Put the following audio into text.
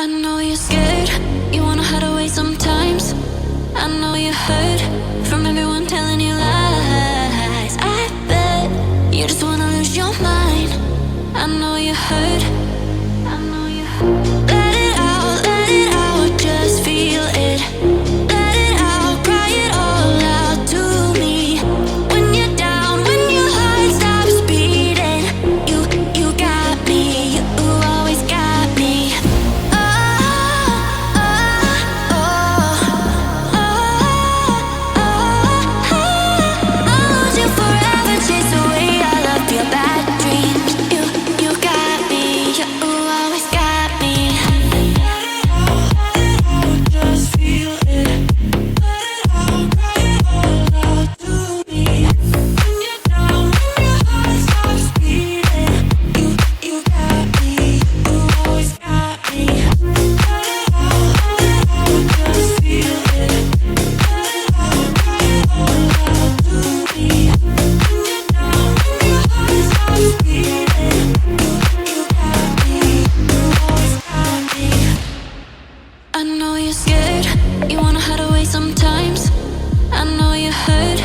I know you're scared, you wanna hide away sometimes. I know you hurt from everyone telling you lies. I bet you just wanna lose your mind. I know you hurt, I know you hurt. Let it out, just feel it. Let it out, cry it all out to me. When you're down, when your heart stops beating, you got me, you always got me. I'll lose you forever, chase away all of your bad dreams. You got me, you always got me. Just feel it. Let it out, cry it all out to me. When you're down, when your heart stops beating, you got me, you always got me. Let it out, just feel it. Let it out, cry it all out to me. When you're down, when your heart stops beating, you got me, you always got me. I know you're scared, you wanna hide away sometimes. I know you hurt